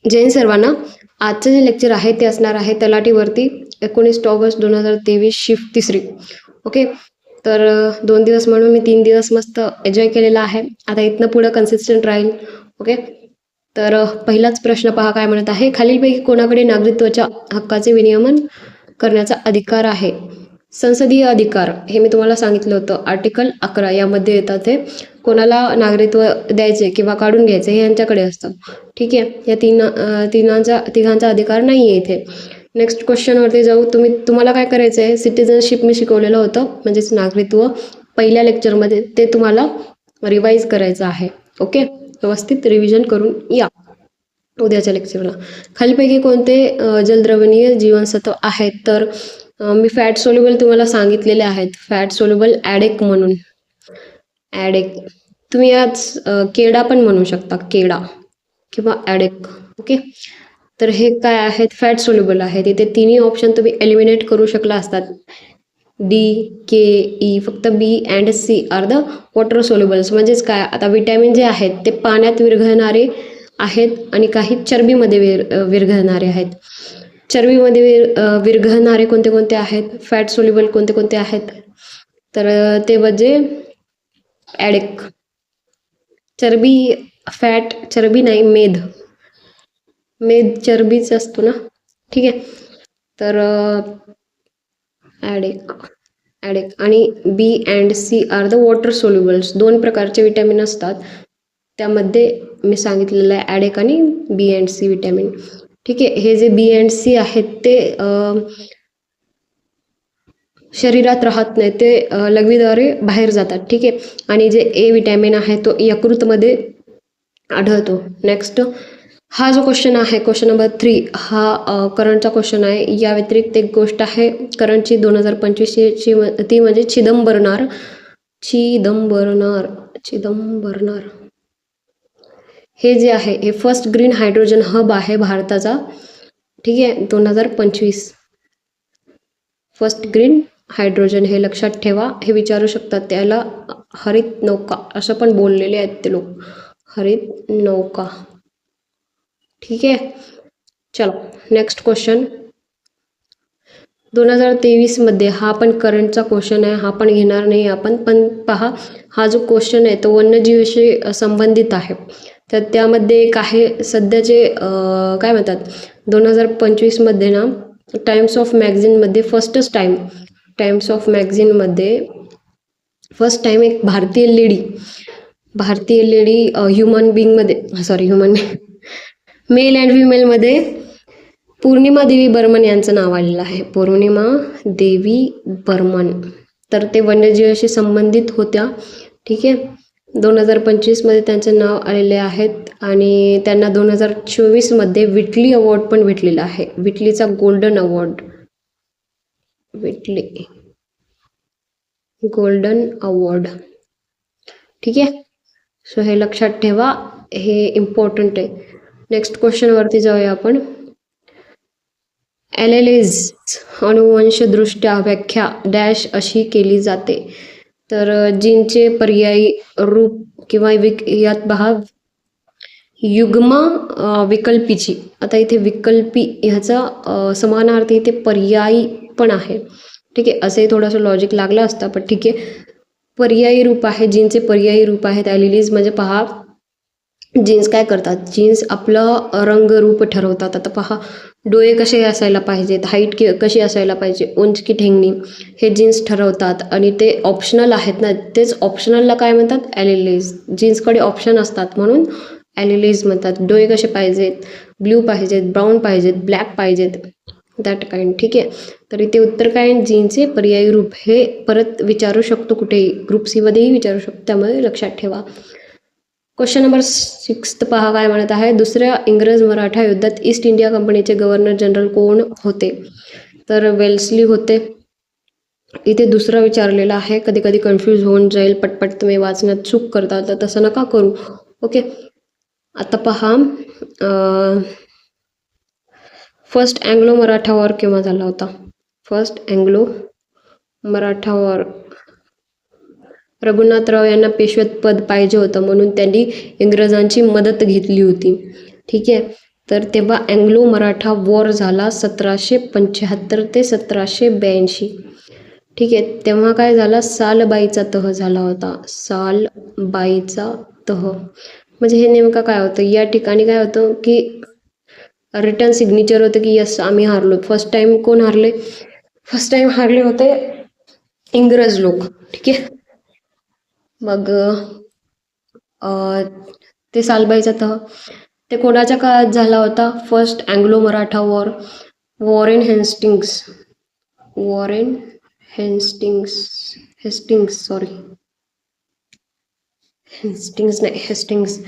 जैन सर्वांना. आजचं जे लेक्चर आहे ते असणार आहे तलाठीवरती 19 ऑगस्ट 2023 शिफ्ट 3. ओके. तर 2 दिवस म्हणून मी 3 दिवस मस्त एन्जॉय केलेला आहे. आता इथनं पुढं कन्सिस्टंट राहील. ओके. तर पहिलाच प्रश्न पहा काय म्हणत आहे. खालीलपैकी कोणाकडे नागरिकत्वाच्या हक्काचे विनियमन करण्याचा अधिकार आहे. संसदीय अधिकार हे मी तुम्हाला सांगितलं होतं. आर्टिकल 11 यामध्ये येतात. ते कोणाला नागरिकत्व द्यायचे किंवा काढून घ्यायचे हे यांच्याकडे असतं. ठीक आहे. या तिघांचा अधिकार नाही आहे इथे. नेक्स्ट क्वेश्चनवरती जाऊ. तुम्हाला काय करायचं आहे. सिटिझनशिप मी शिकवलेलं होतं, म्हणजेच नागरिकत्व पहिल्या लेक्चरमध्ये, ते तुम्हाला रिवाईज करायचं आहे. ओके. व्यवस्थित रिव्हिजन करून या उद्याच्या लेक्चरला. खालीपैकी कोणते जलद्रवणीय जीवनसत्व आहेत. तर मी फॅट सोल्युबल तुम्हाला सांगितलेले आहेत. फॅट सोल्युबल ॲडेक म्हणून. ॲडेक तुम्ही आज केडा पण म्हणू शकता. केडा किंवा ॲडेक. ओके. तर हे काय आहेत. फॅट सोल्युबल आहेत. इथे तिन्ही ऑप्शन तुम्ही एलिमिनेट करू शकला असतात. D, K, E. फक्त B and C are the water solubles. म्हणजेच काय, आता विटॅमिन जे आहेत ते पाण्यात विरघळणारे आहेत आणि काही चरबीमध्ये विरघळणारे आहेत. चरबीमध्ये विरघळणारे कोणते कोणते आहेत. फॅट सोल्युबल कोणते कोणते आहेत. तर ते म्हणजे ॲडेक. चरबी, फॅट, चरबी नाही, मेद चरबीच असतो ना. ठीक आहे. तर ॲडेक आणि B and C are the water solubles. 2 प्रकारचे विटॅमिन असतात. त्यामध्ये मी सांगितलेलं आहे ॲडेक आणि बी अँड सी विटॅमिन. ठीक आहे. हे जे बी अँड सी आहेत ते शरीरात राहत नाही, ते लघवीद्वारे बाहेर जातात. ठीक आहे. आणि जे ए विटॅमिन आहे तो यकृतमध्ये आढळतो. नेक्स्ट हा जो क्वेश्चन आहे, क्वेश्चन नंबर 3, हा करंटचा क्वेश्चन आहे. या व्यतिरिक्त एक गोष्ट आहे करंटची 2025ची, ती म्हणजे चिदंबरनार. हे जे आहे हे फर्स्ट ग्रीन हायड्रोजन हब आहे भारताचा. ठीक आहे. 2025 फर्स्ट ग्रीन हायड्रोजन, हे लक्षात ठेवा. हे विचारू शकतात. त्याला हरित नौका असं पण बोललेले आहेत ते लोक. हरित नौका. ठीक आहे. चलो नेक्स्ट क्वेश्चन 2023 मध्ये. हा पण करंटचा क्वेश्चन आहे. हा पण घेणार नाही आपण. पण पहा, हा जो क्वेश्चन आहे तो वन्यजीवाशी संबंधित आहे. तर त्यामध्ये एक आहे सध्याचे काय म्हणतात 2025 मध्ये ना टाइम्स ऑफ मॅगझिनमध्ये फर्स्ट टाइम एक भारतीय लेडी ह्युमन बिंगमध्ये, मेल अँड फिमेलमध्ये पूर्णिमा देवी बर्मन यांचं नाव आलेलं आहे. पूर्णिमा देवी बर्मन. तर ते वन्यजीवाशी संबंधित होत्या. ठीक आहे. 2025 मध्ये त्यांचं नाव आलेले आहेत आणि त्यांना 2024 मध्ये विटली अवॉर्ड पण भेटलेला आहे. विटलीचा गोल्डन अवॉर्ड. ठीक आहे. सो हे लक्षात ठेवा, हे इम्पॉर्टंट आहे. नेक्स्ट क्वेश्चनवरती जाऊया आपण. एलेलेज अनुवंशदृष्ट्या व्याख्या डॅश अशी केली जाते. तर जीनचे पर्यायी रूप किंवा यात पहा युग्म विकल्पीची. आता इथे विकल्पी ह्याचा समानार्थी इथे पर्यायी पण आहे. ठीक आहे. असे थोडंसं लॉजिक लागलं असतं, पण ठीक आहे. पर्यायी रूप आहे, जीनचे पर्यायी रूप आहेत एलिलीज. म्हणजे पहा, जीन्स काय करतात, जीन्स आपलं रंगरूप ठरवतात. आता पहा, डोळे कसे असायला पाहिजेत, हाईट कशी असायला पाहिजे, उंच की ठेंगणी, हे जीन्स ठरवतात. आणि ते ऑप्शनल आहेत ना, तेच ऑप्शनलला काय म्हणतात, ॲलिलीज. जीन्सकडे ऑप्शन असतात म्हणून ॲलिलीज म्हणतात. डोळे कसे पाहिजेत, ब्ल्यू पाहिजेत, ब्राऊन पाहिजेत, ब्लॅक पाहिजेत, दॅट काइंड. ठीक आहे. तर इथे उत्तर काय, जीन्सचे पर्यायी रूप. हे परत विचारू शकतो कुठेही, ग्रुप सी मध्येही विचारू शकतो, त्यामुळे लक्षात ठेवा. क्वेश्चन नंबर 6 पहा काय म्हणत आहे. दुसऱ्या इंग्रज मराठा युद्धात ईस्ट इंडिया कंपनीचे गव्हर्नर जनरल कोण होते. तर वेल्सली होते. इथे दुसरा विचारलेला आहे. कधी कधी कन्फ्यूज होऊन जाईल, पटपट तुम्ही वाचण्यात चूक करता, तर तसं नका करू. ओके. आता पहा, फर्स्ट अँग्लो मराठा वॉर केव्हा झाला होता. First Anglo Maratha war. Raghunathrao यांना पेशवेत पद पाहिजे होतं म्हणून त्यांनी इंग्रजांची मदत घेतली होती. ठीक आहे. तर तेव्हा अँग्लो मराठा वॉर झाला 1775 ते 1782. ठीक आहे. तेव्हा काय झालं, सालबाईचा तह झाला होता. सालबाईचा तह म्हणजे हे नेमकं काय होतं, या ठिकाणी काय होतं की रिटर्न सिग्नेचर होतं की यस आम्ही हारलो. फर्स्ट टाइम कोण हारले, फर्स्ट टाइम हारले होते इंग्रज लोक. ठीक आहे. मग ते सालबाईचा तह ते कोणाच्या काळात झाला होता, first Anglo Maratha war, Warren Hastings, Warren Hastings sorry Hastings नाही हेस्टिंग्स.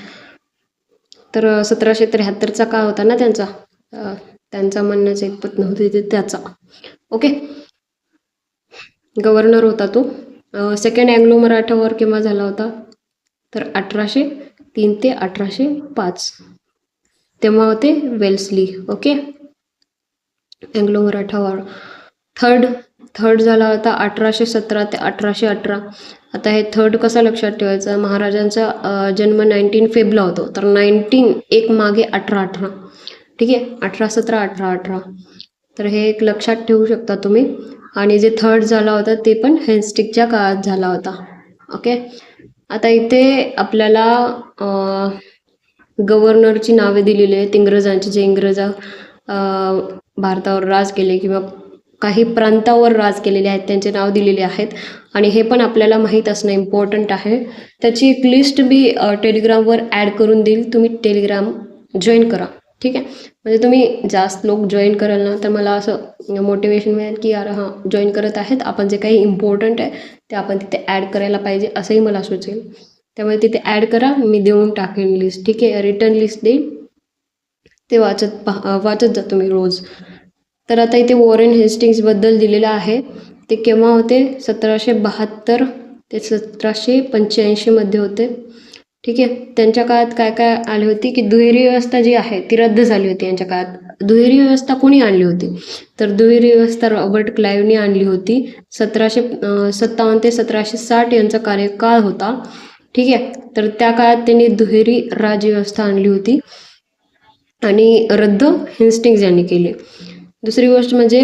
तर 1773चा काळ होता ना त्यांचा, त्यांचा म्हणण्याचं एकपत नव्हते ते त्याचा. ओके. गव्हर्नर होता तो. सेकंड अँग्लो मराठा वॉर केव्हा झाला होता, तर 1803 ते 1805. तेव्हा होते Wellesley. Okay. Anglo Maratha war. Third झाला होता 1817 ते 1818. आता हे थर्ड कसा लक्षात ठेवायचं, महाराजांचा जन्म 19 फेबला होतो, तर 19 एक मागे 1818. ठीक आहे. 1817 1818. तर हे एक लक्षात ठेवू शकता तुम्ही. आणि जे थर्ड झाला होता ते पण हेस्टिंगच्या काळात झाला होता. ओके. आता इथे आपल्याला गव्हर्नरची नावे दिलेली आहेत इंग्रजांची, जे इंग्रज भारतावर राज केले किंवा काही प्रांतावर राज केलेले आहेत त्यांचे नाव दिलेले आहेत. आणि हे पण आपल्याला माहीत असणं इम्पॉर्टंट आहे. त्याची एक लिस्ट मी टेलिग्रामवर ॲड करून देईल, तुम्ही टेलिग्राम जॉईन करा. ठीक आहे. म्हणजे तुम्ही जास्त लोक जॉईन कराल ना तर मला असं मोटिवेशन मिळेल की यार हां जॉईन करत आहेत, आपण जे काही इम्पॉर्टंट आहे ते आपण तिथे ॲड करायला पाहिजे असंही मला सुचेल. त्यामुळे तिथे ॲड करा, मी देऊन टाकेन लिस्ट. ठीक आहे. रिटर्न लिस्ट देईल, ते वाचत जा तुम्ही रोज. तर आता इथे वॉरेन हेस्टिंग्सबद्दल दिलेलं आहे. ते केव्हा होते, 1772 ते 1785मध्ये होते. ठीक आहे. त्यांच्या काळात काय काय आली होती की दुहेरी व्यवस्था जी आहे ती रद्द झाली होती यांच्या काळात. दुहेरी व्यवस्था कोणी आणली होती, तर दुहेरी व्यवस्था रॉबर्ट क्लाईव्हने आणली होती. 1757 ते 1760 यांचा कार्यकाळ होता. ठीक आहे. तर त्या काळात त्यांनी दुहेरी राज्यव्यवस्था आणली होती आणि रद्द हेस्टिंग्ज यांनी केली. दुसरी गोष्ट म्हणजे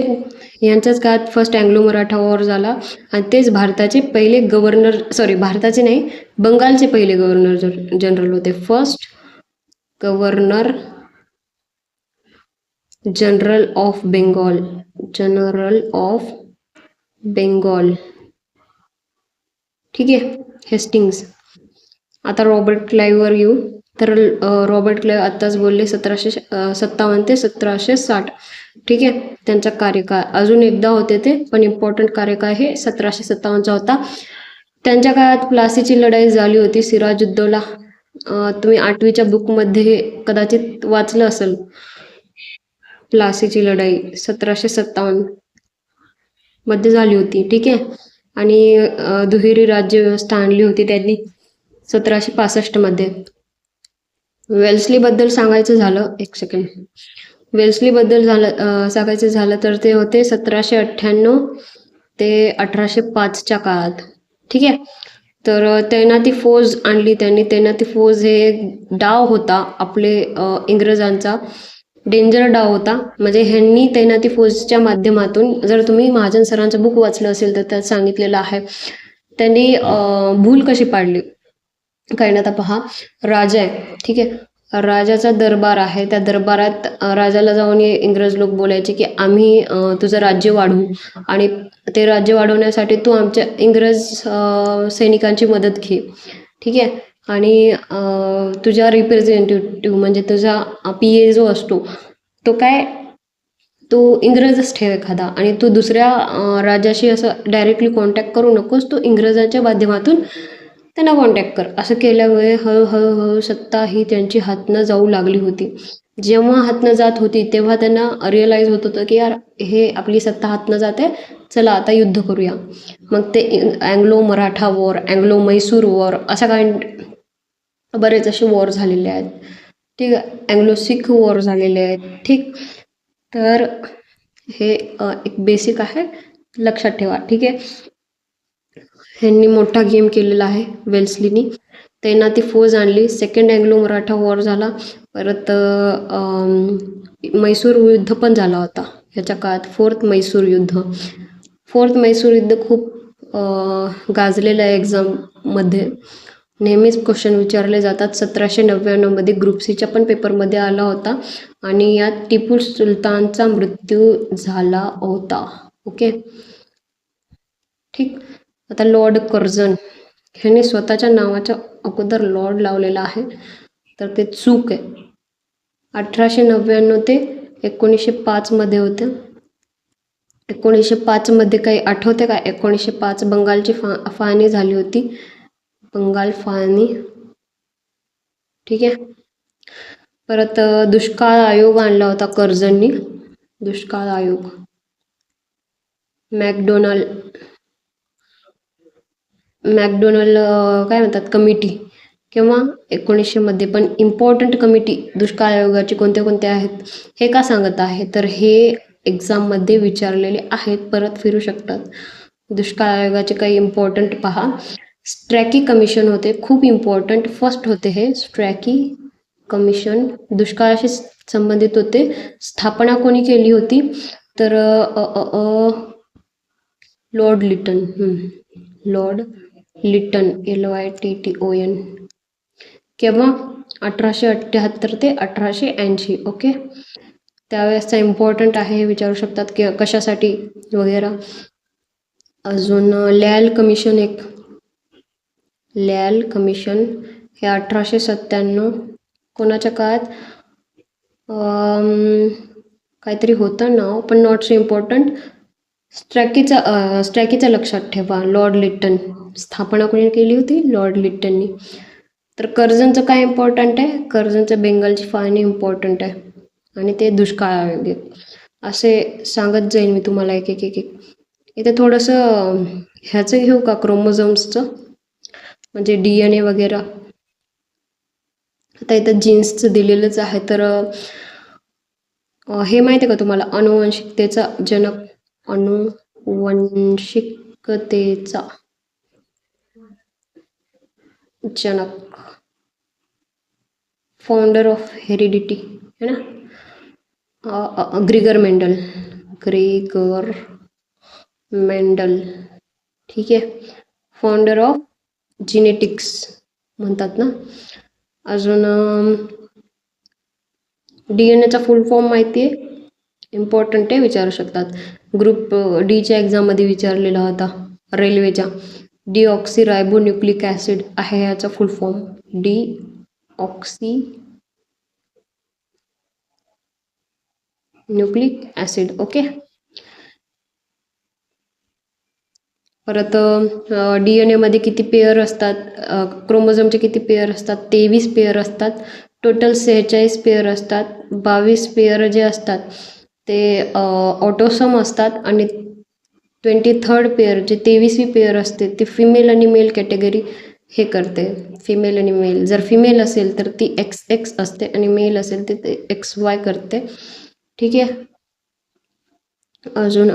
यांच्याच काळात फर्स्ट अँग्लो मराठा वॉर झाला आणि तेच भारताचे पहिले गव्हर्नर, सॉरी भारताचे नाही, बंगालचे पहिले गव्हर्नर जनरल होते. First governor general of Bengal, general of Bengal. ठीक आहे. हेस्टिंग्स. आता रॉबर्ट क्लाईव्हवर येऊ. तर रॉबर्ट क्लाईव्ह आत्ताच बोलले 1757 ते 1760. ठीक आहे. त्यांचा कार्यकाळ अजून एकदा होते ते, पण इम्पॉर्टंट कार्यकाळ हे 1757चा होता. त्यांच्या काळात प्लासीची लढाई झाली होती सिराजुद्दौला. तुम्ही 8वीच्या बुकमध्ये कदाचित वाचलं असेल. प्लासीची लढाई 1757 मध्ये झाली होती. ठीक आहे. आणि दुहेरी राज्यव्यवस्था आणली होती त्यांनी 1765मध्ये. वेल्सलीबद्दल सांगायचं झालं, एक सेकंड, वेल्सलीबद्दल सांगायचं झालं तर ते होते 1798 ते 1805च्या काळात. ठीक आहे. तर तैनाती फौज आणली त्यांनी. तैनाती फौज हे एक डाव होता आपले इंग्रजांचा, डेंजर डाव होता. म्हणजे ह्यांनी तैनाती फौजच्या माध्यमातून, जर तुम्ही महाजन सरांचं बुक वाचलं असेल तर त्यात सांगितलेलं आहे त्यांनी भूल कशी पाडली. काय ना, आता पहा, राजा आहे. ठीक आहे. राजाचा दरबार आहे. त्या दरबारात राजाला जाऊन इंग्रज लोक बोलायचे की आम्ही तुझं राज्य वाढवू आणि ते राज्य वाढवण्यासाठी तू आमच्या इंग्रज सैनिकांची मदत घे. ठीक आहे. आणि तुझा रिप्रेझेंटेटिव्ह म्हणजे तुझा PA जो असतो तो काय, तो इंग्रजच ठेव एखादा, आणि तू दुसऱ्या राजाशी असं डायरेक्टली कॉन्टॅक्ट करू नकोस, तू इंग्रजांच्या माध्यमातून त्यांना कॉन्टॅक्ट कर. असं केल्यामुळे हळूहळू सत्ता ही त्यांची हातनं जाऊ लागली होती. जेव्हा हातनं जात होती तेव्हा त्यांना रिअलाईज होत होतं की यार हे आपली सत्ता हातनं जाते, चला आता युद्ध करूया. मग ते Anglo Maratha war, Anglo Mysore war, अशा बरेच असे वॉर झालेले आहेत. ठीक आहे. अँग्लो सिख वॉर झालेले आहेत. ठीक. तर हे एक बेसिक आहे, लक्षात ठेवा. ठीक आहे. ह्यांनी मोठा गेम केलेला आहे वेल्सलीनी. तैनाती फौज आणली. सेकंड अँग्लो मराठा वॉर झाला. परत म्हैसूर युद्ध पण झाला होता ह्याच्या काळात. फोर्थ म्हैसूर युद्ध खूप गाजलेलं आहे एक्झाममध्ये. नेहमीच क्वेश्चन विचारले जातात. 1799 ग्रुप सीच्या पण पेपरमध्ये आला होता आणि यात टिपू सुलतानचा मृत्यू झाला होता. ओके, ठीक. आता लॉर्ड कर्झन ह्याने स्वतःच्या नावाच्या अगोदर लॉर्ड लावलेला आहे, तर ते चूक आहे. 1899 ते 1905 मध्ये होते. 1905 मध्ये काही आठवते का? 1905 बंगालची फाळणी झाली होती. बंगाल फाळणी, ठीक आहे. परत दुष्काळ आयोग आणला होता कर्झननी. दुष्काळ आयोग. मॅकडोनाल्ड काय म्हणतात कमिटी, किंवा 1900 मध्ये. पण इम्पॉर्टंट कमिटी दुष्काळ आयोगाचे कोणते कोणते आहेत हे का सांगत आहे, तर हे एक्झाममध्ये विचारलेले आहेत, परत फिरू शकतात. दुष्काळ आयोगाचे काही इम्पॉर्टंट पहा. स्ट्रॅकी कमिशन होते, खूप इम्पॉर्टंट. फर्स्ट होते हे स्ट्रॅकी कमिशन, दुष्काळाशी संबंधित होते. स्थापना कोणी केली होती, तर Lord Lytton. Lord Lytton, LYTTON. केव्हा? 1878 ते 1880. ओके, त्यावेळेसचा इम्पॉर्टंट आहे, हे विचारू शकतात की कशासाठी वगैरे. अजून लॅल कमिशन, एक लॅल कमिशन हे 1897 कोणाच्या काळात काहीतरी होतं नाव, पण नॉट सो इम्पॉर्टंट. स्ट्रॅकीचं लक्षात ठेवा. लॉर्ड लिटन, स्थापना कोणी केली होती? लॉर्ड लिटननी. तर कर्झनचं काय इम्पॉर्टंट आहे? कर्झनचं बेंगालची फाळणी इम्पॉर्टंट आहे, आणि ते दुष्काळ आयोग असे सांगत जाईल मी तुम्हाला एक एक एक एक. इथे थोडंसं ह्याचं घेऊ का, क्रोमोझोम्सचं, म्हणजे DNA वगैरे. आता इथं जीन्सचं दिलेलंच आहे, तर हे माहिती आहे का तुम्हाला, अनुवंशिकतेचा जनक? अनुवंशिकतेचा जनक, फाउंडर ऑफ हेरिडिटी है ना, ग्रेगर मेंडल, ठीक आहे. फाउंडर ऑफ जिनेटिक्स म्हणतात ना. अजून DNA चा फुल फॉर्म माहिती आहे, इम्पॉर्टंट आहे, विचारू शकतात. ग्रुप डीच्या एक्झाममध्ये विचारलेला होता रेल्वेच्या. डिऑक्सी रायबो न्यूक्लिक ॲसिड आहे याचा फुल form. Deoxy nucleic acid. Okay, परत DNA मध्ये किती पेअर असतात? क्रोमोझोमचे किती पेअर असतात? 23 पेअर असतात. टोटल 46 पेअर असतात. 22 पेअर जे असतात ते ऑटोसोम असतात, आणि 23rd पेअर जे 23वी पेअर असते ती फिमेल आणि मेल कॅटेगरी हे करते. फिमेल आणि मेल, जर फिमेल असेल तर ती XX असते, आणि मेल असेल तर ते XY करते, ठीक आहे. अजून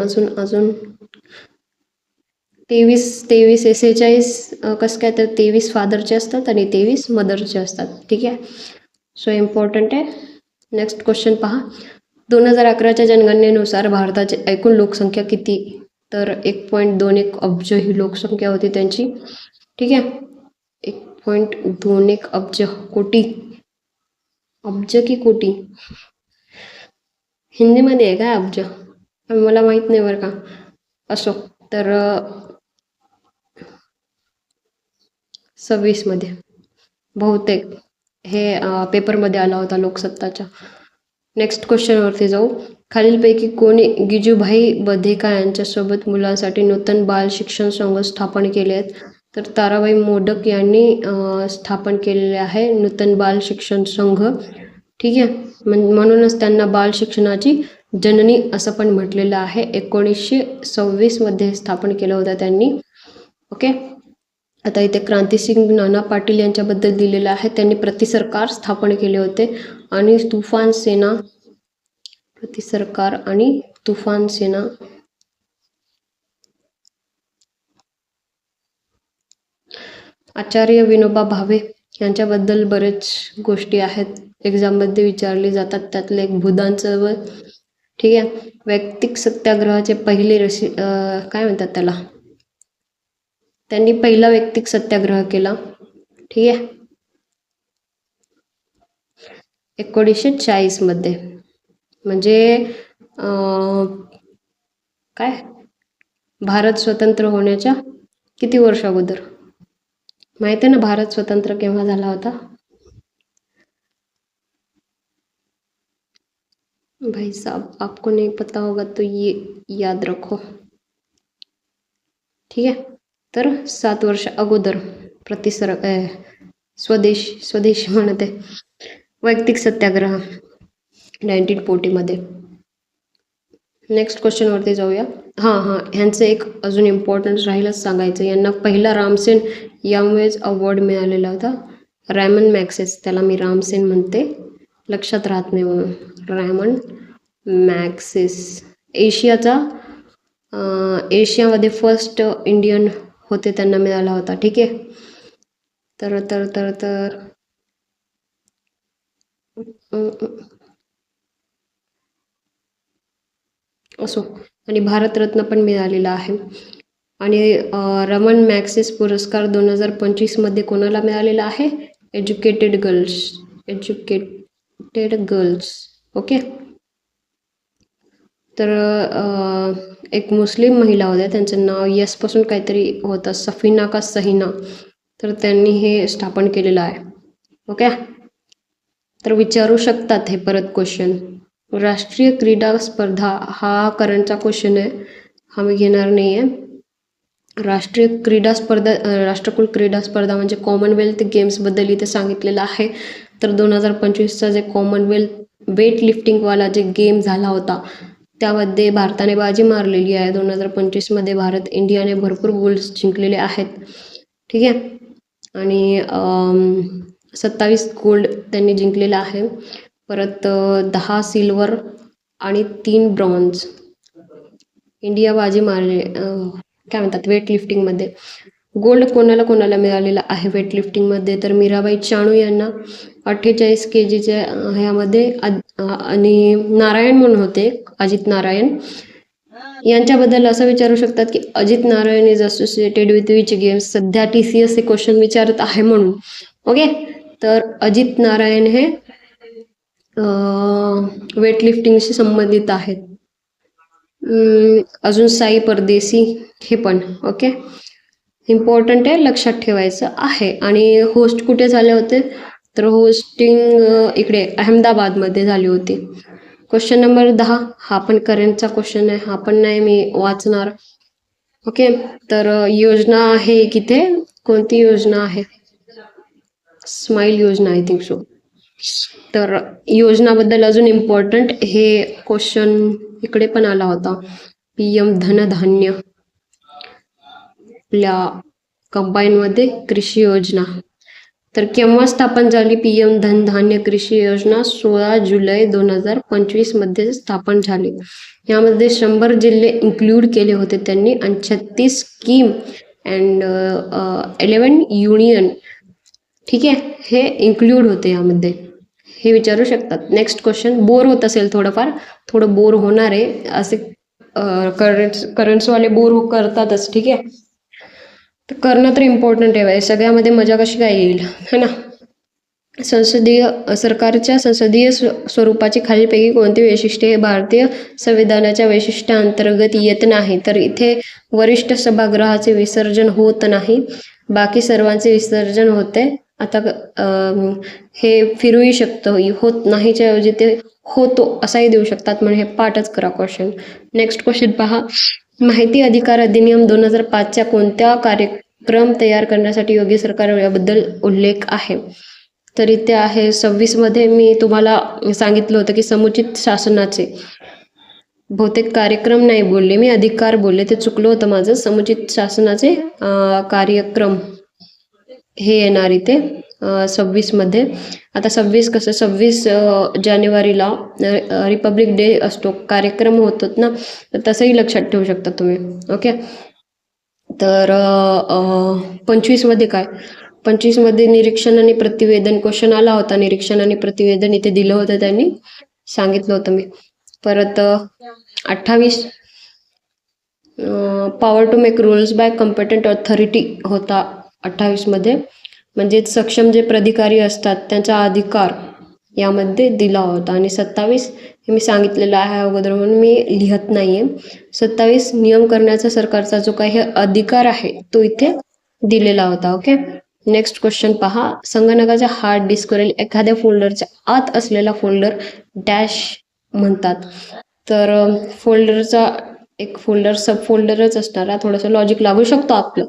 23 46 कसं काय, तर 23 फादरचे असतात आणि 23 मदरचे असतात, ठीक आहे. सो इम्पॉर्टंट आहे. नेक्स्ट क्वेश्चन पहा. 2011च्या जनगणनेनुसार भारताची एकूण लोकसंख्या किती? तर 1.21 अब्ज ही लोकसंख्या होती त्यांची, ठीक आहे. 1.21 अब्ज. कोटी, अब्ज की कोटी? हिंदीमध्ये आहे का अब्ज? मला माहीत नाही बरं का. असो, तर 26 मध्ये बहुतेक हे पेपरमध्ये आला होता लोकसत्ताच्या. नेक्स्ट क्वेश्चनवरती जाऊ. खालीलपैकी कोणी गिजूभाई बधेका यांच्यासोबत मुलांसाठी नूतन बाल शिक्षण संघ स्थापन केले आहेत? तर ताराबाई मोडक यांनी स्थापन केलेले आहे नूतन बाल शिक्षण संघ, ठीक आहे. म्हणूनच त्यांना बाल शिक्षणाची जननी असं पण म्हटलेलं आहे. 1926 मध्ये स्थापन केलं होतं त्यांनी, ओके. आता इथे क्रांतिसिंग नाना पाटील यांच्याबद्दल दिलेलं आहे. त्यांनी प्रतिसरकार स्थापन केले होते, आणि तुफान सेना, प्रतिसरकार आणि तुफान सेना. आचार्य विनोबा भावे यांच्याबद्दल बरेच गोष्टी आहेत, एक्झाममध्ये विचारले जातात. त्यातलं एक भूदानचं, ठीक आहे. वैयक्तिक सत्याग्रहाचे पहिले काय म्हणतात त्याला, त्यांनी पहिला वैयक्तिक सत्याग्रह केला, ठीक आहे, 1940 मध्ये. म्हणजे काय, भारत स्वतंत्र होण्याच्या किती वर्ष अगोदर? माहिती आहे ना भारत स्वतंत्र केव्हा झाला होता? भाई साहब, आपको नहीं पता होगा तो ये याद रखो, ठीक आहे. तर 7 वर्ष अगोदर स्वदेश म्हणते, वैयक्तिक सत्याग्रह 1940 मध्ये. नेक्स्ट क्वेश्चनवरती जाऊया. ह्यांचं एक अजून इम्पॉर्टन्स राहीलच सांगायचं. यांना पहिला रामसेन यामुळेच अवॉर्ड मिळालेला होता. रॅमन मॅक्सेस, त्याला मी रामसेन म्हणते, लक्षात राहत नाही म्हणून. रॅमन मॅक्सेस एशियामध्ये फर्स्ट इंडियन होते, त्यांना मिळाला होता, ठीक आहे. तर तर तर तर असो, आणि भारतरत्न पण मिळालेला आहे. आणि रमन मॅक्सेस पुरस्कार 2025 मध्ये कोणाला मिळालेला आहे? Educated girls, okay. तर एक मुस्लिम महिला होत्या, त्यांचं नाव यस पासून काहीतरी होतं, सफीना का सहीना, तर त्यांनी हे स्थापन केलेलं आहे, ओके. तर विचारू शकतात हे परत क्वेश्चन. राष्ट्रीय क्रीडा स्पर्धा, हा करंटचा क्वेश्चन आहे, हा मी घेणार नाही आहे. राष्ट्रीय क्रीडा स्पर्धा, राष्ट्रकुल क्रीडा स्पर्धा म्हणजे कॉमनवेल्थ गेम्सबद्दल इथे सांगितलेलं आहे. तर 2025चा जे कॉमनवेल्थ वेट लिफ्टिंगवाला जे गेम झाला होता, त्यामध्ये भारताने बाजी मारलेली आहे. 2025 मध्ये इंडियाने भरपूर गोल्ड्स जिंकलेले आहेत, ठीक आहे. आणि 27 गोल्ड त्यांनी जिंकलेला आहे. परत 10 सिल्वर आणि 3 ब्रॉन्झ इंडिया बाजी मारले, काय म्हणतात, वेट लिफ्टिंगमध्ये. गोल्ड कोणाला मिळालेला आहे वेट लिफ्टिंगमध्ये? तर मीराबाई चानू यांना 48 kgच्या ह्यामध्ये, आणि नारायण म्हणून होते, अजित नारायण. यांच्याबद्दल असं विचारू शकतात की Ajit Narayan is associated with which games. सध्या TCS हे क्वेश्चन विचारत आहे म्हणून, ओके. तर अजित नारायण हे वेट लिफ्टिंगशी संबंधित आहेत. अजून साई परदेसी हे पण, ओके, इम्पॉर्टंट आहे, लक्षात ठेवायचं आहे. आणि होस्ट कुठे झाले होते? तर होस्टिंग इकडे अहमदाबादमध्ये झाली होती. क्वेश्चन नंबर 10, हा पण करंटचा क्वेश्चन आहे, हा पण नाही मी वाचणार, ओके. तर योजना आहे किथे, कोणती योजना आहे? स्माईल योजना, आय थिंक सो. तर योजनाबद्दल अजून इम्पॉर्टंट हे क्वेश्चन इकडे पण आला होता. PM धनधान्य, आपल्या कंबाईनमध्ये कृषी योजना. तर केव्हा स्थापन झाली PM धनधान्य कृषी योजना? 16 जुलै 2025 मध्ये स्थापन झाली. यामध्ये 100 जिल्हे इन्क्लूड केले होते त्यांनी, आणि 36 स्कीम अँड 11 युनियन, ठीक आहे, हे इन्क्लूड होते यामध्ये. हे विचारू शकतात. नेक्स्ट क्वेश्चन, बोर होत असेल थोडं बोर होणार आहे, असे करंट्सवाले बोर करतातच, ठीक आहे. तर करणं तर इम्पॉर्टंट आहे, सगळ्यामध्ये मजा कशी काय येईल, है ना. सरकारच्या संसदीय स्वरूपाची खालीलपैकी कोणती वैशिष्ट्ये हे भारतीय संविधानाच्या वैशिष्ट्यांतर्गत येत नाही? तर इथे वरिष्ठ सभागृहाचे विसर्जन होत नाही, बाकी सर्वांचे विसर्जन होते. आता हे फिरूही शकतं, होत नाहीच्या ऐवजी ते होतो असाही देऊ शकतात, म्हणजे हे पाठच करा क्वेश्चन. नेक्स्ट क्वेश्चन पहा, माहिती अधिकार अधिनियम 2005च्या कोणत्या कार्यक्रम तयार करण्यासाठी योग्य सरकार याबद्दल उल्लेख आहे? तर इथे आहे 26 मध्ये. मी तुम्हाला सांगितलं होतं की समुचित शासनाचे, बहुतेक कार्यक्रम नाही बोलले मी, अधिकार बोलले, ते चुकलं होतं माझं. समुचित शासनाचे कार्यक्रम हे येणार इथे 26 मध्ये. आता 26 जानेवारीला रिपब्लिक डे असतो, कार्यक्रम होतात ना, तर तसंही लक्षात ठेवू शकता तुम्ही, ओके. तर 25 मध्ये काय, 25 मध्ये निरीक्षण आणि प्रतिवेदन क्वेश्चन आला होता. निरीक्षण आणि प्रतिवेदन इथे दिलं होतं, त्यांनी सांगितलं होतं मी. परत 28 power to make rules by competent authority होता 28 मध्ये, म्हणजे सक्षम जे प्राधिकारी असतात त्यांचा अधिकार यामध्ये दिला होता. आणि 27 हे मी सांगितलेलं आहे अगोदर म्हणून मी लिहत नाहीये. 27 नियम करण्याचा सरकारचा जो काही अधिकार आहे तो इथे दिलेला होता. ओके, नेक्स्ट क्वेश्चन पहा. संगणकाच्या हार्ड डिस्कवरील एखाद्या फोल्डरच्या आत असलेला फोल्डर डॅश म्हणतात. तर फोल्डरचा एक फोल्डर सब फोल्डरच असणारा, थोडंसं लॉजिक लागू शकतो आपलं.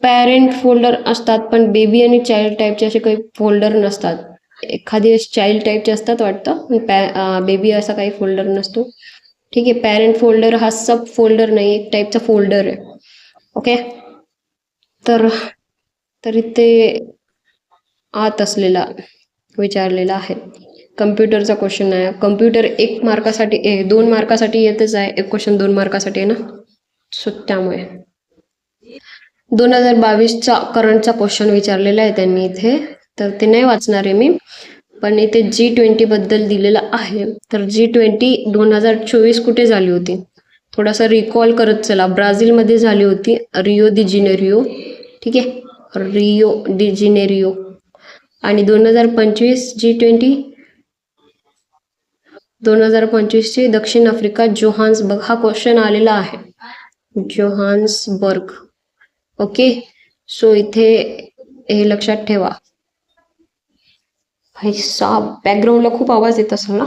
पॅरेंट फोल्डर असतात पण बेबी आणि चाइल्ड टाईपचे असे काही फोल्डर नसतात. एखादी चाइल्ड टाईपचे असतात वाटतं, पण बेबी असा काही फोल्डर नसतो. ठीक आहे, पॅरेंट फोल्डर हा सब फोल्डर नाही, एक टाईपचा फोल्डर आहे. ओके, तर इथे आत असलेला विचारलेला आहे. कम्प्युटरचा क्वेश्चन आहे. कम्प्युटर 1 मार्कासाठी 2 मार्कासाठी येतच आहे. एक क्वेश्चन 2 मार्कासाठी आहे ना, सो त्यामुळे 2022चा करंटचा क्वेश्चन विचारलेला आहे त्यांनी इथे, तर ते नाही वाचणार आहे मी. पण इथे G20 बद्दल दिलेलं आहे. तर G20 2024 कुठे झाली होती, थोडासा रिकॉल करत चला. ब्राझीलमध्ये झाली होती, रिओ दी जेनेरिओ. ठीक आहे, रिओ डी जेनेरिओ. आणि 2025 G20 2025ची दक्षिण आफ्रिका जोहान्सबर्ग. हा क्वेश्चन आलेला आहे, जोहान्सबर्ग. ओके, सो इथे हे लक्षात ठेवा. भाई साब, बॅकग्राऊंडला खूप आवाज येत असेल ना.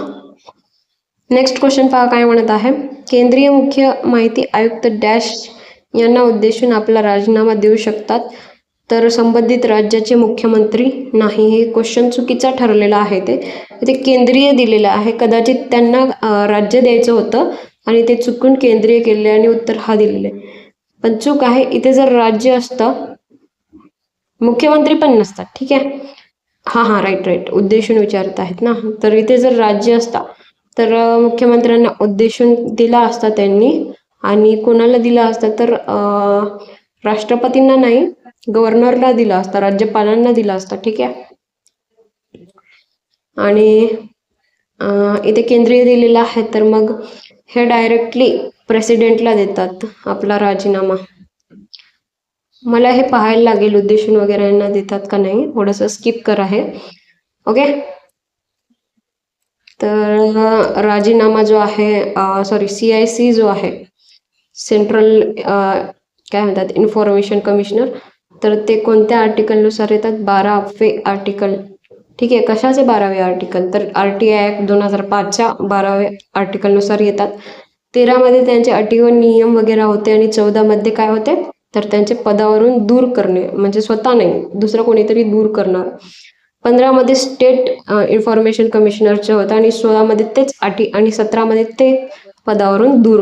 नेक्स्ट क्वेश्चन पहा काय म्हणत आहे. केंद्रीय मुख्य माहिती आयुक्त डॅश यांना उद्देशून आपला राजीनामा देऊ शकतात, तर संबंधित राज्याचे मुख्यमंत्री नाही. हे क्वेश्चन चुकीचा ठरलेला आहे. ते केंद्रीय दिलेलं आहे, कदाचित त्यांना राज्य द्यायचं होतं आणि ते चुकून केंद्रीय केले आणि उत्तर हा दिलेले, पण चूक आहे. इथे जर राज्य असतं, मुख्यमंत्री पण नसतात. ठीक आहे, हां राईट, उद्देशून विचारत आहेत ना. तर इथे जर राज्य असता तर मुख्यमंत्र्यांना उद्देशून दिला असता त्यांनी, आणि कोणाला दिला असता तर राष्ट्रपतींना नाही, गव्हर्नरला दिला असता, राज्यपालांना दिला असता. ठीक आहे, आणि इथे केंद्रीय दिलेला आहे, तर मग हे डायरेक्टली प्रेसिडेंटला देतात आपला राजीनामा. मला हे पाहायला लागेल उद्देशून वगैरे यांना देतात का नाही, थोडंसं स्किप करा हे. ओके, तर राजीनामा जो आहे, सॉरी CIC जो आहे, सेंट्रल काय म्हणतात इन्फॉर्मेशन कमिशनर, तर ते कोणत्या आर्टिकलनुसार येतात, 12वे आर्टिकल. ठीक आहे, कशाचे 12वे आर्टिकल, तर RTI ॲक्ट 2005च्या 12वे आर्टिकलनुसार येतात. 13 मध्ये त्यांचे अटी व नियम वगैरे होते, आणि 14 मध्ये काय होते, तर त्यांचे पदावरून दूर करणे, म्हणजे स्वतः नाही दुसरं कोणीतरी दूर करणार. 15 मध्ये स्टेट इन्फॉर्मेशन कमिशनरचे होतं, आणि 16 मध्ये तेच अटी, आणि 17 मध्ये ते पदावरून दूर.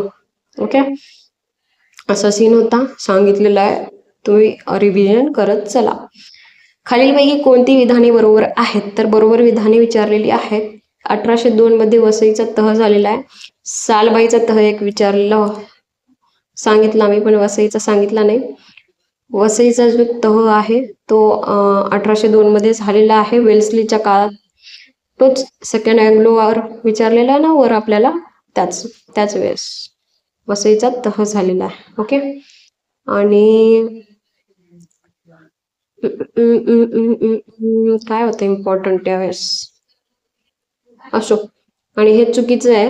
ओके, असा सीन होता, सांगितलेला आहे, तुम्ही रिव्हिजन करत चला. खालीलपैकी कोणती विधाने बरोबर आहेत, तर बरोबर विधाने विचारलेली आहेत. 1802 मध्ये वसईचा तह झालेला आहे. सालबाईचा तह एक विचारलेला सांगितला मी, पण वसईचा सांगितला नाही. वसईचा जो तह आहे तो 1802 मध्ये झालेला आहे, वेल्सलीच्या काळात. तोच सेकंड अँग्लो वॉर विचारलेला ना वर आपल्याला, त्याच वेळेस वसईचा तह झालेला आहे. ओके, आणि काय होतं इम्पॉर्टंट त्यावेळेस, असो. आणि हे चुकीचं आहे.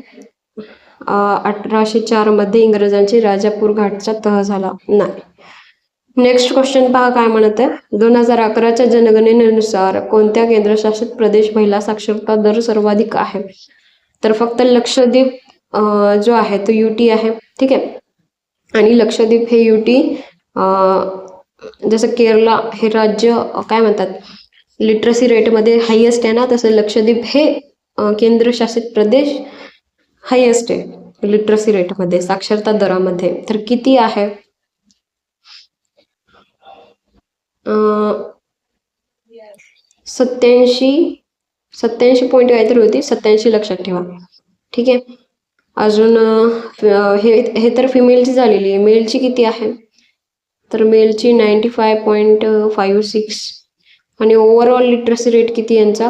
1804 मध्ये इंग्रजांची राजापूर घाटचा तह झाला नाही. नेक्स्ट क्वेश्चन पहा काय म्हणत आहे. 2011च्या जनगणनेनुसार कोणत्या केंद्रशासित प्रदेश महिला साक्षरता दर सर्वाधिक आहे, तर फक्त लक्षद्वीप जो आहे तो UT आहे. ठीक आहे, आणि लक्षद्वीप हे UT, जसं केरला हे राज्य काय म्हणतात लिटरसी रेटमध्ये हायेस्ट आहे ना, तसं लक्षद्वीप हे केंद्रशासित प्रदेश हायेस्ट आहे लिटरसी रेटमध्ये, साक्षरता दरामध्ये. तर किती आहे, 87 पॉईंट काहीतरी होती, 87 लक्षात ठेवा. ठीक आहे, अजून हे तर फिमेलची झालेली आहे. मेलची किती आहे, तर मेलची 95.56 आणि ओव्हरऑल लिटरसी रेट किती यांचा?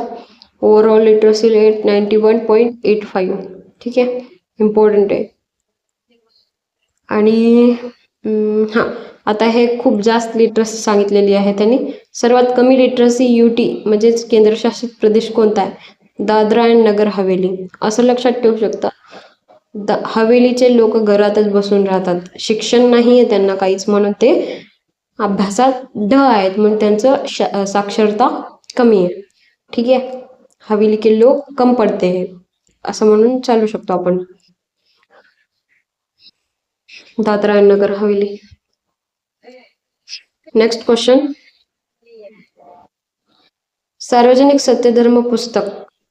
Overall literacy rate 91.85. ठीक आहे, इम्पॉर्टंट आहे. आणि हां, आता हे खूप जास्त लिटरसी सांगितलेली आहे त्यांनी. सर्वात कमी लिटरसी UT म्हणजेच केंद्रशासित प्रदेश कोणता आहे? दादरा अँड नगर हवेली. असं लक्षात ठेवू शकता, हवेलीचे लोक घरातच बसून राहतात, शिक्षण नाही आहे त्यांना काहीच, म्हणून ते अभ्यासात ढ आहेत, म्हणून त्यांचं साक्षरता कमी आहे. ठीक आहे, हवेली के लोक कम पडते हैं असं म्हणून चालू शकतो आपण. Dadra and Nagar Haveli. Next question, सार्वजनिक सत्यधर्म पुस्तक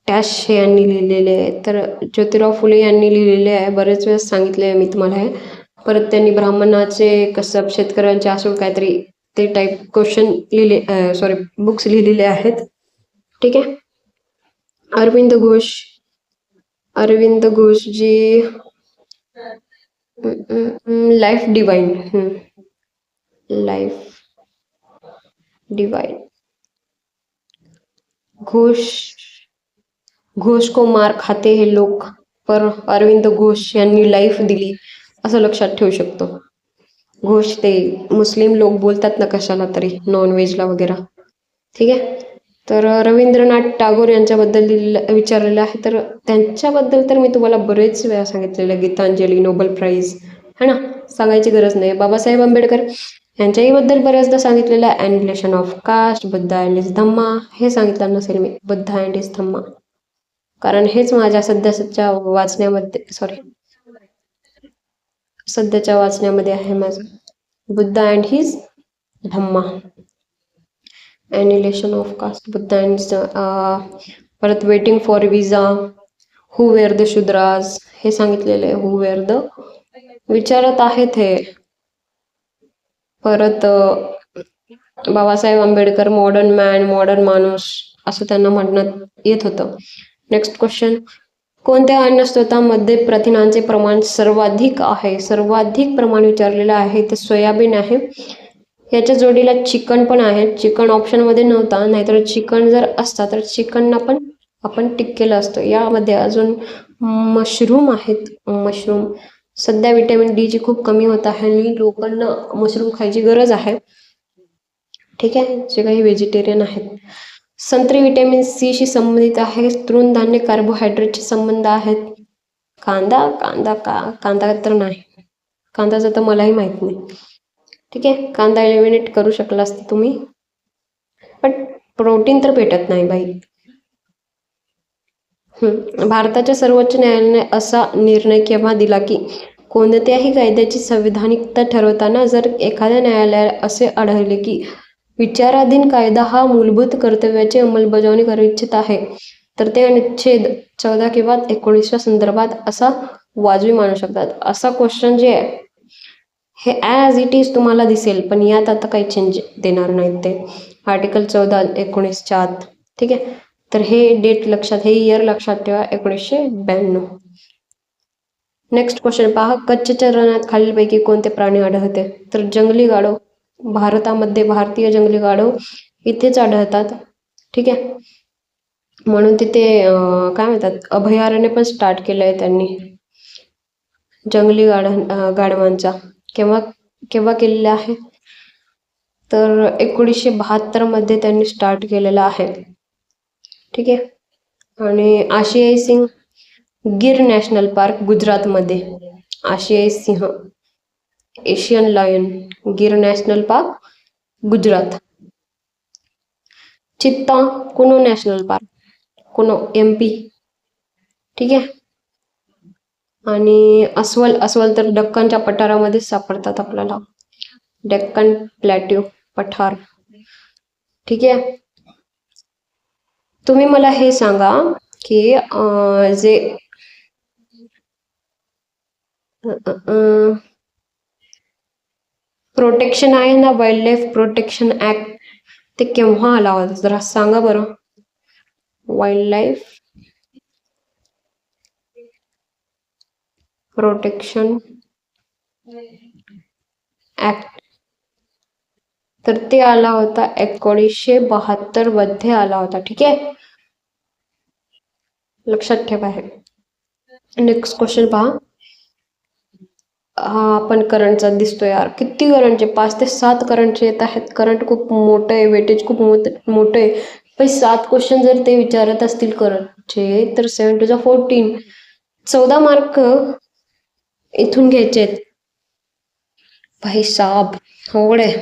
डॅश हे यांनी लिहिलेले आहे? तर ज्योतिराव फुले यांनी लिहिलेले आहे. बरेच वेळेस सांगितले आहे मी तुम्हाला हे. परत त्यांनी ब्राह्मणाचे कसब, शेतकऱ्यांचे आसूड काहीतरी ते टाईप क्वेश्चन लिहिले, सॉरी बुक्स लिहिलेले आहेत. ठीक आहे, Aurobindo Ghosh, Aurobindo Ghosh ji life divine, life divine, Ghosh को मार खाते हे लोक, पर अरविंद घोष यांनी लाईफ दिली असं लक्षात ठेवू शकतो. घोष ते मुस्लिम लोक बोलतात ना कशाला तरी, नॉनव्हेजला वगैरे. ठीक आहे, तर रवींद्रनाथ टागोर यांच्याबद्दल विचारलेलं आहे. तर त्यांच्याबद्दल तर मी तुम्हाला बरेच वेळा सांगितलेलं, गीतांजली, नोबेल प्राईज है ना, सांगायची गरज नाही. बाबासाहेब आंबेडकर यांच्याही बद्दल बऱ्याचदा सांगितलेलं आहे. Annihilation of caste, Buddha and is Dhamma, हे सांगितलं नसेल मी, बुद्धा अँड इज धम्मा, कारण हेच माझ्या सध्याच्या वाचण्यामध्ये आहे माझं, Buddha and his Dhamma, annihilation of caste, Buddha and परत waiting for visa, who were the Shudras, हे सांगितलेलं आहे. हू वेअर द विचारत आहेत हे. परत Babasaheb Ambedkar modern man, modern माणूस असं त्यांना म्हणण्यात येत होतं. नेक्स्ट क्वेश्चन, कोणत्या अन्नस्रोतामध्ये प्रथिनांचे प्रमाण सर्वाधिक आहे? सर्वाधिक प्रमाण विचारलेलं आहे ते सोयाबीन आहे. याच्या जोडीला चिकन पण आहे. चिकन ऑप्शनमध्ये नव्हता, नाहीतर चिकन जर असता तर चिकनना पण आपण टिक केलं असतं. यामध्ये अजून मशरूम आहेत. मशरूम सध्या विटॅमिन डी ची खूप कमी होत आहे आणि लोकांना मशरूम खायची गरज आहे. ठीक आहे, जे काही व्हेजिटेरियन आहेत. संत्री विटॅमिन सी शी संबंधित आहे. तृणधान्य कार्बोहायड्रेटचे संबंध आहेत. कांदा तर नाही, कांद्याचं तर मलाही माहित नाही. ठीक आहे, कांदा एलिमिनेट करू शकला असते तुम्ही, पण प्रोटीन तर भेटत नाही बाई. भारताच्या सर्वोच्च न्यायालयाने असा निर्णय केव्हा दिला की कोणत्याही कायद्याची संविधानिकता ठरवताना जर एखाद्या न्यायालयाला असे आढळले की विचाराधीन कायदा हा मूलभूत कर्तव्याची अंमलबजावणी करू इच्छित आहे, तर ते अनुच्छेद 14 किंवा 19 संदर्भात असा वाजवी मानू शकतात. असा क्वेश्चन जे आहे हे ॲज इट इज तुम्हाला दिसेल, पण यात आता काही चेंज देणार नाहीत ते. आर्टिकल 14-19 आत. ठीक आहे, तर हे डेट लक्षात, हे इयर लक्षात ठेवा, 1992. नेक्स्ट क्वेश्चन पहा, कच्छच्या रणात खालीलपैकी कोणते प्राणी आढळते? तर जंगली गाढव. भारतामध्ये भारतीय जंगली गाढव इथेच आढळतात. ठीक आहे, म्हणून तिथे काय म्हणतात, अभयारण्य पण स्टार्ट केलं आहे त्यांनी जंगली गाढवांचा. केव्हा केलेला आहे? तर 1972 मध्ये त्यांनी स्टार्ट केलेला आहे. ठीक आहे, आणि आशियाई सिंह गिर नॅशनल पार्क गुजरातमध्ये. आशियाई सिंह, एशियन लायन, गिर नॅशनल पार्क गुजरात. चित्ता Kuno national park, Kuno MP. ठीक आहे, आणि अस्वल तर डक्कनच्या पठारामध्ये सापडतात आपल्याला, डेक्कन प्लॅट्यू पठार. ठीक आहे, तुम्ही मला हे सांगा की जे प्रोटेक्शन आहे ना, वाईल्ड लाईफ प्रोटेक्शन ऍक्ट, ते केव्हा आला होता जरा सांगा बरं. वाईल्ड लाईफ प्रोटेक्शन ऍक्ट तर ते आला होता 1972 मध्ये आला होता. ठीक आहे, लक्षात ठेवा हे. नेक्स्ट क्वेश्चन पहा. हा पण करंटचा दिसतोय यार, किती करंटचे 5 ते 7 करंटचे येत आहेत. करंट खूप मोठं आहे, वेटेज खूप मोठं आहे. पण 7 क्वेश्चन जर ते विचारत असतील करंटचे तर 7 to the 14 14 मार्क इथून घ्यायचे आहेत. भाई साहब अवघड आहे,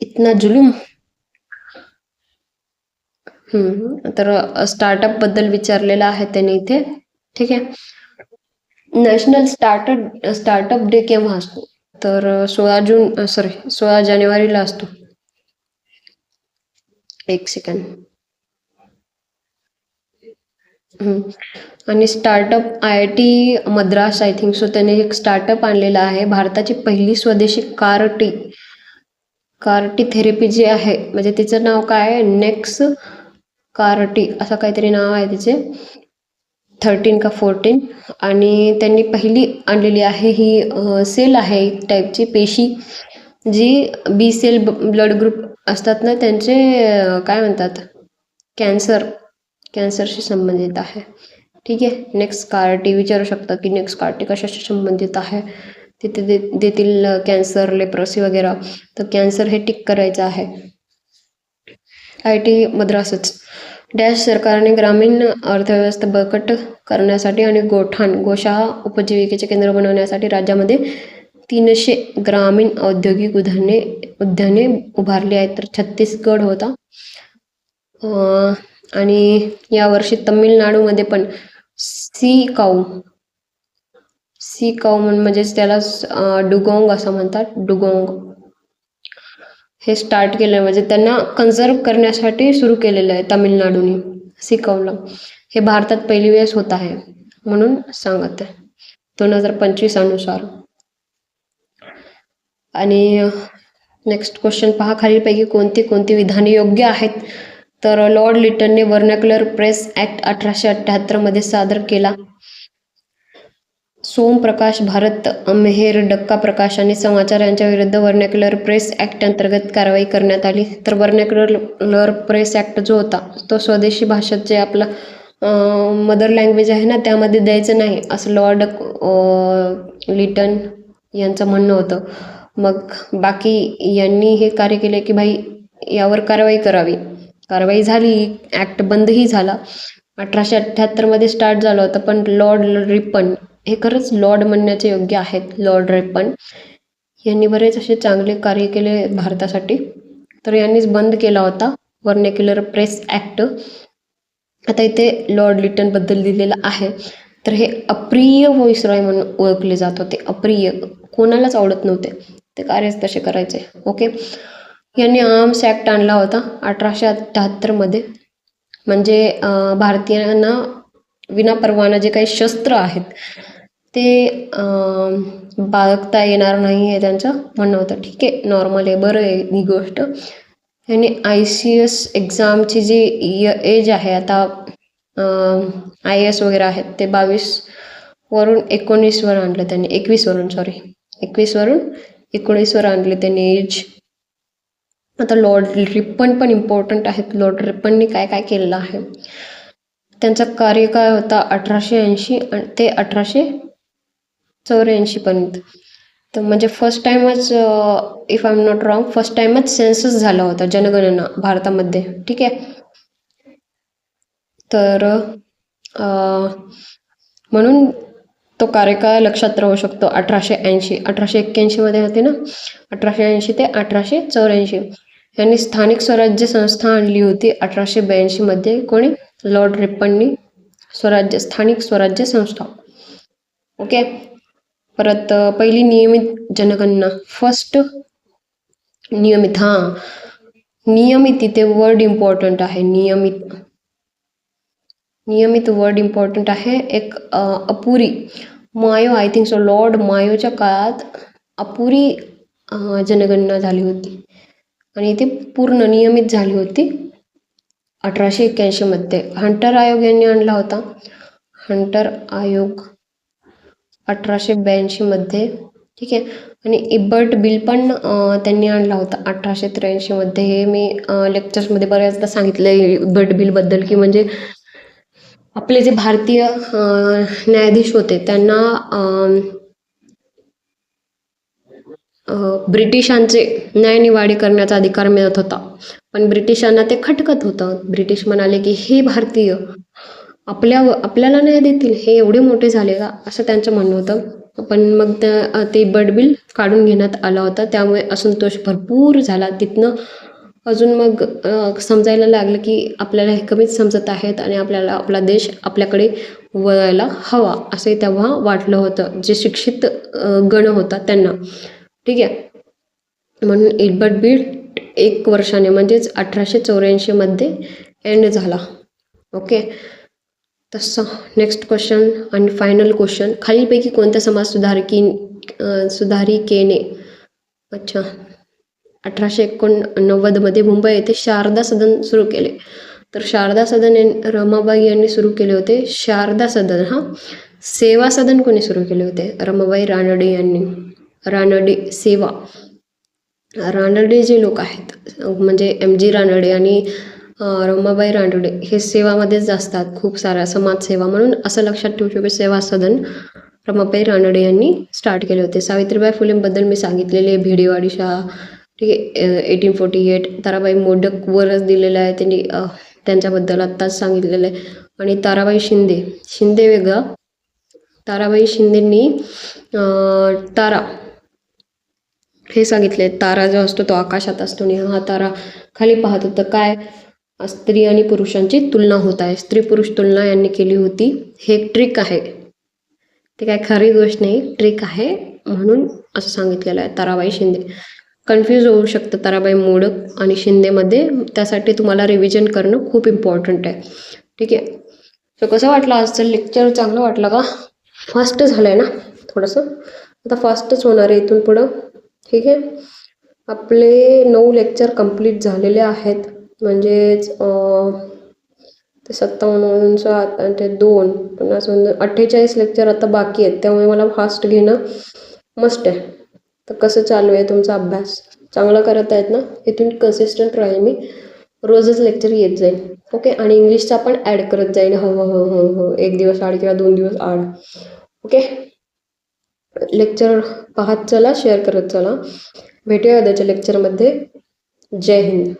इतना जुलूम. तर स्टार्टअप बद्दल विचारलेलं आहे त्यांनी इथे. ठीक आहे, नॅशनल स्टार्टअप डे केव्हा असतो? तर 16 जानेवारीला असतो. एक सेकंड. आणि startup IIT Madras I think so त्याने एक स्टार्टअप आणलेला आहे. भारताची पहिली स्वदेशी कारटी थेरपी जी आहे, म्हणजे तिचं नाव काय आहे, नेक्स कारटी असं काहीतरी नाव आहे तिचे. 13 का 14. आणि त्यांनी पहिली आणलेली आहे ही सेल आहे एक टाईपची पेशी, जी बी सेल ब्लड ग्रुप असतात ना त्यांचे काय म्हणतात, कॅन्सरशी संबंधित आहे. ठीक आहे, नेक्स्ट कारटी विचारू शकता की नेक्स्ट कारटी कशाशी संबंधित आहे. तिथे देतील कॅन्सर, लेप्रसी वगैरे. तर कॅन्सर हे टिक करायचं आहे. IIT मद्रासच. डॅश सरकारने ग्रामीण अर्थव्यवस्था बळकट करण्यासाठी आणि गोशाळा उपजीविकेचे केंद्र बनवण्यासाठी राज्यामध्ये 300 ग्रामीण औद्योगिक उद्याने उभारली आहेत. तर छत्तीसगड होता. आणि यावर्षी तमिळनाडूमध्ये पण सी काऊ म्हणजेच त्याला डुगोंग असं म्हणतात, डुगोंग हे स्टार्ट केलं, म्हणजे त्यांना कन्झर्व करण्यासाठी सुरू केलेलं आहे तमिळनाडूने सिकाऊला. हे भारतात पहिली वेळेस होत आहे म्हणून सांगत आहे 2025 अनुसार. आणि नेक्स्ट क्वेश्चन पहा. खालीलपैकी कोणती विधाने योग्य आहेत? तर लॉर्ड लिटनने व्हर्नॅक्युलर प्रेस ऍक्ट 1878 मध्ये सादर केला. सोमप्रकाश भारत मेहेर डक्का प्रकाश आणि समाचार यांच्या विरुद्ध व्हर्नॅक्युलर प्रेस ऍक्ट अंतर्गत कारवाई करण्यात आली. तर व्हर्नॅक्युलर प्रेस ऍक्ट जो होता तो स्वदेशी भाषेत जे आपला मदर लँग्वेज आहे ना त्यामध्ये द्यायचं नाही असं लॉर्ड लिटन यांचं म्हणणं होतं. मग बाकी यांनी हे कार्य केले की भाई यावर कारवाई करावी. कारवाई झाली, ऍक्ट बंदही झाला. 1878 मध्ये स्टार्ट झालं होतं. पण लॉर्ड रिपन, हे खरंच लॉर्ड म्हणण्याचे योग्य आहेत, लॉर्ड रिपन यांनी बरेच असे चांगले कार्य केले भारतासाठी. तर यांनीच बंद केला होता व्हर्नॅक्युलर प्रेस ऍक्ट. आता इथे लॉर्ड लिटन बद्दल दिलेलं आहे. तर हे अप्रिय व्हॉइसरॉय म्हणून ओळखले जात होते. अप्रिय, कोणालाच आवडत नव्हते, ते कार्यच तसे करायचे. ओके, यांनी आर्म्स ऍक्ट आणला होता 1878 मध्ये. म्हणजे भारतीयांना विनापरवाना जे काही शस्त्र आहेत ते बाळगता येणार नाही हे त्यांचं म्हणणं होतं. ठीक आहे, नॉर्मल आहे, बरं आहे ही गोष्ट. यांनी ICS एक्झामची जी एज आहे आता IAS वगैरे आहेत ते 22 वरून 19 वर आणलं त्यांनी, 21 वरून 19 वर आणले त्यांनी एज. आता लॉर्ड रिपन पण इम्पॉर्टंट आहेत. लॉर्ड रिपननी काय काय केलेलं आहे, त्यांचा कार्यकाळ होता 1880 ते 1884 पर्यंत. तर म्हणजे फर्स्ट टाइमच, if I am not wrong, first टाइमच सेन्सस झाला होता, जनगणना भारतामध्ये. ठीक आहे, तर म्हणून तो कार्यकाळ लक्षात राहू शकतो. 1881 मध्ये होते ना, 1880 ते 1884. यांनी स्थानिक स्वराज्य संस्था आणली होती 1882 मध्ये. कोणी? लॉर्ड रिपननी स्थानिक स्वराज्य संस्था. ओके, परत पहिली नियमित जनगणना, फर्स्ट नियमित. नियमित इथे वर्ड इम्पॉर्टंट आहे. नियमित वर्ड इम्पॉर्टंट आहे. एक अपुरी, मायो आय थिंक सो, लॉर्ड मायोच्या काळात अपुरी जनगणना झाली होती आणि ती पूर्ण नियमित झाली होती 1881 मध्ये. हंटर आयोग यांनी आणला होता. हंटर आयोग 1882 मध्ये. ठीक आहे. आणि इबर्ट बिल पण त्यांनी आणला होता 1883 मध्ये. हे मी लेक्चर्समध्ये बऱ्याचदा सांगितलं आहे इबर्ट बिलबद्दल, की म्हणजे आपले जे भारतीय न्यायाधीश होते त्यांना ब्रिटिशांचे न्यायनिवाडे करण्याचा अधिकार मिळत होता, पण ब्रिटिशांना ते खटकत होतं. ब्रिटिश म्हणाले की हे भारतीय आपल्याला न्याय देतील, हे एवढे मोठे झाले का, असं त्यांचं म्हणणं होतं. पण मग ते बर्ड बिल काढून घेण्यात आला होता, त्यामुळे असंतोष भरपूर झाला. तिथनं अजून मग समजायला लागलं की आपल्याला हे कमीच समजत आहेत आणि आपल्याला आपला देश आपल्याकडे वळायला हवा, असे तेव्हा वाटलं होतं जे शिक्षित गण होता त्यांना. ठीक आहे. म्हणून इल्बर्ट बिल 1 वर्षाने म्हणजेच 1884 मध्ये एंड झाला. ओके. तसं नेक्स्ट क्वेश्चन आणि फायनल क्वेश्चन, खालीलपैकी कोणत्या समाज सुधारिकेने 1889 मध्ये मुंबई येथे शारदा सदन सुरू केले? तर शारदा सदन रमाबाई यांनी सुरू केले होते. शारदा सदन सेवा सदन कोणी सुरू केले होते? रमाबाई रानडे यांनी. रानडे सेवा. रानडे जे लोक आहेत म्हणजे MG रानडे आणि रमाबाई रानडे हे सेवामध्येच असतात, खूप साऱ्या समाजसेवा. म्हणून असं लक्षात ठेवू शकतो सेवा सदन रमाबाई रानडे यांनी स्टार्ट केले होते. सावित्रीबाई फुलेंबद्दल मी सांगितलेले, भिडेवाडी शाळा. ठीक आहे. 1848. ताराबाई मोडक वरच दिलेलं आहे त्यांनी, त्यांच्याबद्दल आत्ताच सांगितलेलं आहे. आणि ताराबाई शिंदे वेगळं. ताराबाई शिंदेंनी तारा हे सांगितले. तारा जो असतो तो आकाशात असतो आणि हा तारा खाली पाहत होता. काय? स्त्री आणि पुरुषांची तुलना होत आहे, स्त्री पुरुष तुलना यांनी केली होती. हे एक ट्रिक आहे, ते काय खरी गोष्ट नाही, ट्रिक आहे, म्हणून असं सांगितलेलं आहे. ताराबाई शिंदे. कन्फ्यूज होऊ शकतं ताराबाई मोडक आणि शिंदेमध्ये, त्यासाठी तुम्हाला रिव्हिजन करणं खूप इम्पॉर्टंट आहे. ठीक आहे. सो कसं वाटलं आजचं लेक्चर? चांगलं वाटलं का? फास्ट झालं आहे ना थोडंसं, आता फास्टच होणार आहे इथून पुढं. ठीक आहे. आपले 9 लेक्चर कंप्लीट झालेले आहेत, म्हणजेच ते 57 ते 2 50 48 लेक्चर आता बाकी आहेत. त्यामुळे मला फास्ट घेणं मस्ट आहे. तर कसं चालू आहे तुमचा अभ्यास? चांगला करत आहेत ना? इथून कन्सिस्टंट राहील मी, रोजच लेक्चर येत जाईल. ओके. आणि इंग्लिशचा पण ॲड करत जाईल. हो 1 दिवस आड किंवा 2 दिवस आड. ओके. लेक्चर पाहत चला, शेअर करत चला. भेटूया उद्याच्या लेक्चरमध्ये. जय हिंद.